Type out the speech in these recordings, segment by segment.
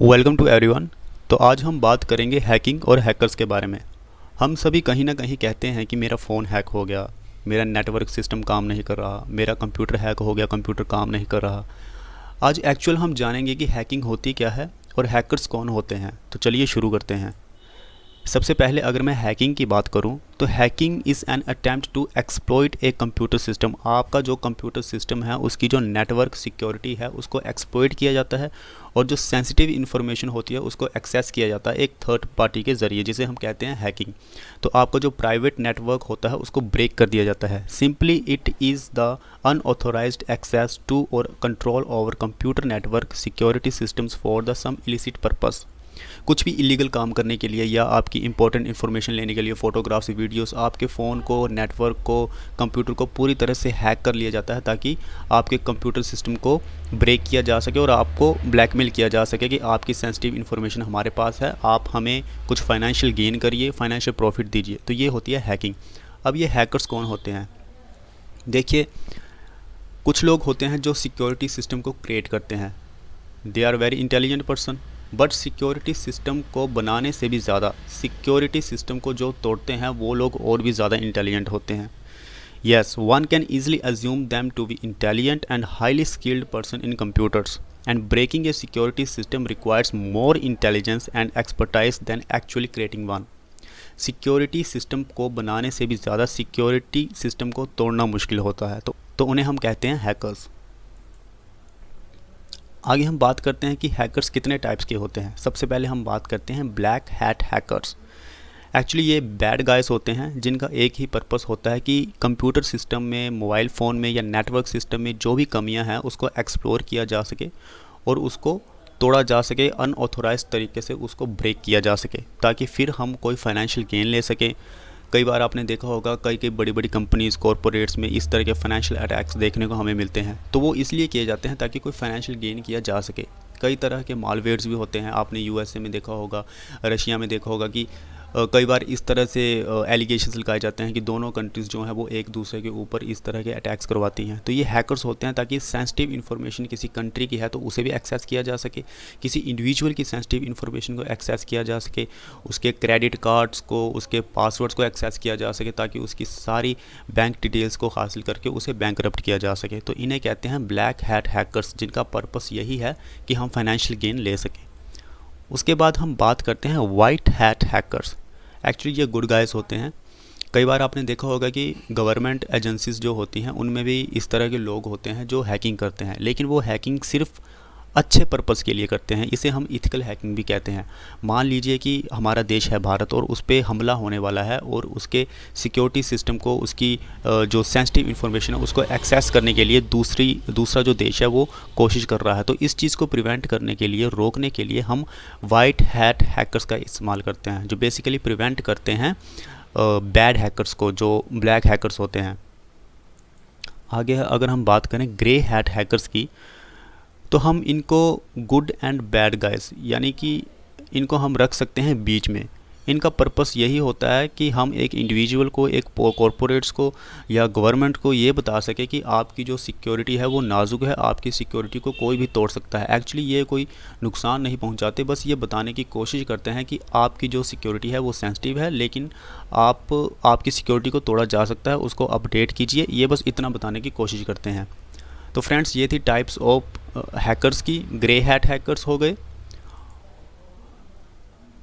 Welcome to everyone. तो आज हम बात करेंगे हैकिंग और हैकर्स के बारे में। हम सभी कहीं ना कहीं कहते हैं कि मेरा फ़ोन हैक हो गया, मेरा नेटवर्क सिस्टम काम नहीं कर रहा, मेरा कंप्यूटर हैक हो गया, कंप्यूटर काम नहीं कर रहा। आज एक्चुअल हम जानेंगे कि हैकिंग होती क्या है और हैकर्स कौन होते हैं। तो चलिए शुरू करते हैं। सबसे पहले अगर मैं हैकिंग की बात करूं तो hacking is an attempt to exploit a computer system. आपका जो कंप्यूटर सिस्टम है उसकी जो नेटवर्क सिक्योरिटी है उसको एक्सप्लॉइट किया जाता है और जो सेंसिटिव इन्फॉर्मेशन होती है उसको एक्सेस किया जाता है एक थर्ड पार्टी के ज़रिए, जिसे हम कहते हैं हैकिंग। तो आपका जो प्राइवेट नेटवर्क होता है उसको ब्रेक कर दिया जाता है। Simply it is the unauthorized access to और control over computer network security systems for the some illicit purpose. कुछ भी इलीगल काम करने के लिए या आपकी इंपॉर्टेंट इन्फॉर्मेशन लेने के लिए फ़ोटोग्राफ्स, वीडियोस, आपके फ़ोन को, नेटवर्क को, कंप्यूटर को पूरी तरह से हैक कर लिया जाता है ताकि आपके कंप्यूटर सिस्टम को ब्रेक किया जा सके और आपको ब्लैकमेल किया जा सके कि आपकी सेंसिटिव इन्फॉर्मेशन हमारे पास है, आप हमें कुछ फाइनेंशियल गेन करिए, फाइनेंशियल प्रॉफिट दीजिए। तो ये होती है हैकिंग। अब ये हैकर्स कौन होते हैं? देखिए, कुछ लोग होते हैं जो सिक्योरिटी सिस्टम को क्रिएट करते हैं। They are very intelligent person, but security system को बनाने से भी ज़्यादा सिक्योरिटी सिस्टम को जो तोड़ते हैं वो लोग और भी ज़्यादा इंटेलिजेंट होते हैं। Yes, one can easily assume them to be intelligent and highly skilled person in computers and breaking a security system requires more intelligence and expertise than actually creating one. Security system को बनाने से भी ज़्यादा security system को तोड़ना मुश्किल होता है, तो उन्हें हम कहते हैं हैकर्स। आगे हम बात करते हैं कि हैकर्स कितने टाइप्स के होते हैं। सबसे पहले हम बात करते हैं ब्लैक हैट हैकर्स। एक्चुअली ये बैड गाइस होते हैं जिनका एक ही पर्पस होता है कि कंप्यूटर सिस्टम में, मोबाइल फ़ोन में या नेटवर्क सिस्टम में जो भी कमियां हैं उसको एक्सप्लोर किया जा सके और उसको तोड़ा जा सके, अनऑथोराइज्ड तरीके से उसको ब्रेक किया जा सके ताकि फिर हम कोई फाइनेंशियल गेन ले सकें। कई बार आपने देखा होगा कई कई बड़ी बड़ी कंपनीज़, कॉरपोरेट्स में इस तरह के फाइनेंशियल अटैक्स देखने को हमें मिलते हैं। तो वो इसलिए किए जाते हैं ताकि कोई फाइनेंशियल गेन किया जा सके। कई तरह के मालवेयर्स भी होते हैं। आपने यूएसए में देखा होगा, रशिया में देखा होगा कि कई बार इस तरह से एलिगेशंस लगाए जाते हैं कि दोनों कंट्रीज़ जो हैं वो एक दूसरे के ऊपर इस तरह के अटैक्स करवाती हैं। तो ये हैकर्स होते हैं ताकि सेंसिटिव इन्फॉर्मेशन किसी कंट्री की है तो उसे भी एक्सेस किया जा सके, किसी इंडिविजुअल की सेंसिटिव इन्फॉर्मेशन को एक्सेस किया जा सके, उसके क्रेडिट कार्ड्स को, उसके पासवर्ड्स को एक्सेस किया जा सके ताकि उसकी सारी बैंक डिटेल्स को हासिल करके उसे बैंकरप्ट किया जा सके। तो इन्हें कहते हैं ब्लैक हैट हैकर्स, जिनका पर्पस यही है कि हम फाइनेंशियल गेन ले सकें। उसके बाद हम बात करते हैं वाइट हैट हैकर्स। एक्चुअली ये गुड गाइस होते हैं। कई बार आपने देखा होगा कि गवर्नमेंट एजेंसीज जो होती हैं उनमें भी इस तरह के लोग होते हैं जो हैकिंग करते हैं, लेकिन वो हैकिंग सिर्फ अच्छे पर्पस के लिए करते हैं। इसे हम इथिकल हैकिंग भी कहते हैं। मान लीजिए कि हमारा देश है भारत और उस पर हमला होने वाला है और उसके सिक्योरिटी सिस्टम को, उसकी जो सेंसिटिव इन्फॉर्मेशन है उसको एक्सेस करने के लिए दूसरा जो देश है वो कोशिश कर रहा है। तो इस चीज़ को प्रिवेंट करने के लिए, रोकने के लिए हम वाइट हैट हैकर्स का इस्तेमाल करते हैं जो बेसिकली प्रिवेंट करते हैं बैड हैकर्स को, जो ब्लैक हैकर्स होते हैं। आगे अगर हम बात करें ग्रे हैट हैकर्स की, तो हम इनको गुड एंड बैड गाइस, यानी कि इनको हम रख सकते हैं बीच में। इनका पर्पस यही होता है कि हम एक इंडिविजुअल को, एक कॉरपोरेट्स को या गवर्नमेंट को ये बता सके कि आपकी जो सिक्योरिटी है वो नाजुक है, आपकी सिक्योरिटी को कोई भी तोड़ सकता है। एक्चुअली ये कोई नुकसान नहीं पहुंचाते, बस ये बताने की कोशिश करते हैं कि आपकी जो सिक्योरिटी है वो सेंसिटिव है, लेकिन आपकी सिक्योरिटी को तोड़ा जा सकता है, उसको अपडेट कीजिए। ये बस इतना बताने की कोशिश करते हैं। तो फ्रेंड्स, ये थी टाइप्स ऑफ हैकर्स की। ग्रे हैट हैकर्स हो गए।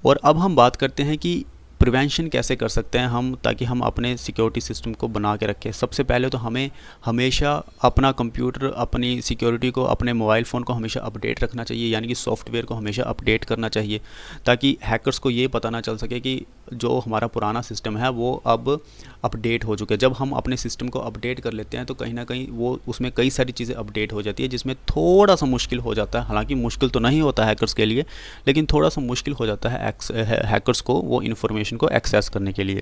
और अब हम बात करते हैं कि प्रिवेंशन कैसे कर सकते हैं हम ताकि हम अपने सिक्योरिटी सिस्टम को बना के रखें। सबसे पहले तो हमें हमेशा अपना कंप्यूटर, अपनी सिक्योरिटी को, अपने मोबाइल फ़ोन को हमेशा अपडेट रखना चाहिए, यानी कि सॉफ्टवेयर को हमेशा अपडेट करना चाहिए ताकि हैकर्स को ये पता ना चल सके कि जो हमारा पुराना सिस्टम है वो अब अपडेट हो चुका है। जब हम अपने सिस्टम को अपडेट कर लेते हैं तो कहीं ना कहीं वो उसमें कई सारी चीज़ें अपडेट हो जाती है, जिसमें थोड़ा सा मुश्किल हो जाता है। हालांकि मुश्किल तो नहीं होता हैकर्स के लिए, लेकिन थोड़ा सा मुश्किल हो जाता है हैकर्स को वो इन्फॉर्मेशन को एक्सेस करने के लिए।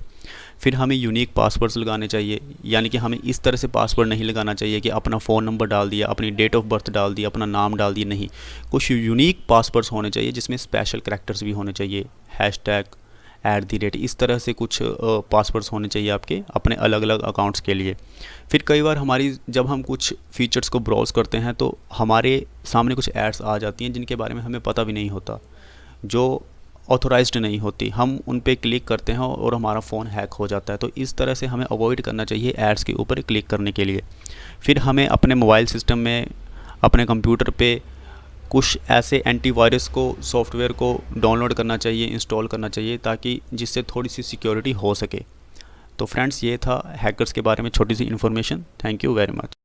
फिर हमें यूनिक पासवर्ड्स लगाने चाहिए, यानी कि हमें इस तरह से पासवर्ड नहीं लगाना चाहिए कि अपना फ़ोन नंबर डाल दिया, अपनी डेट ऑफ बर्थ डाल दिया, अपना नाम डाल दिया। नहीं, कुछ यूनिक पासवर्ड्स होने चाहिए जिसमें स्पेशल करैक्टर्स भी होने चाहिए। हैशटैग, इस तरह से कुछ पासवर्ड्स होने चाहिए आपके अपने अलग अलग अकाउंट्स के लिए। फिर कई बार जब हम कुछ फीचर्स को ब्राउज़ करते हैं तो हमारे सामने कुछ एड्स आ जाती हैं जिनके बारे में हमें पता भी नहीं होता, जो ऑथोराइज्ड नहीं होती। हम उन पे क्लिक करते हैं और हमारा फ़ोन हैक हो जाता है। तो इस तरह से हमें अवॉइड करना चाहिए एड्स के ऊपर क्लिक करने के लिए। फिर हमें अपने मोबाइल सिस्टम में, अपने कंप्यूटर पे कुछ ऐसे एंटीवायरस को, सॉफ्टवेयर को डाउनलोड करना चाहिए, इंस्टॉल करना चाहिए, ताकि जिससे थोड़ी सी सिक्योरिटी हो सके। तो फ्रेंड्स, ये था हैकर्स के बारे में छोटी सी information. Thank you very much.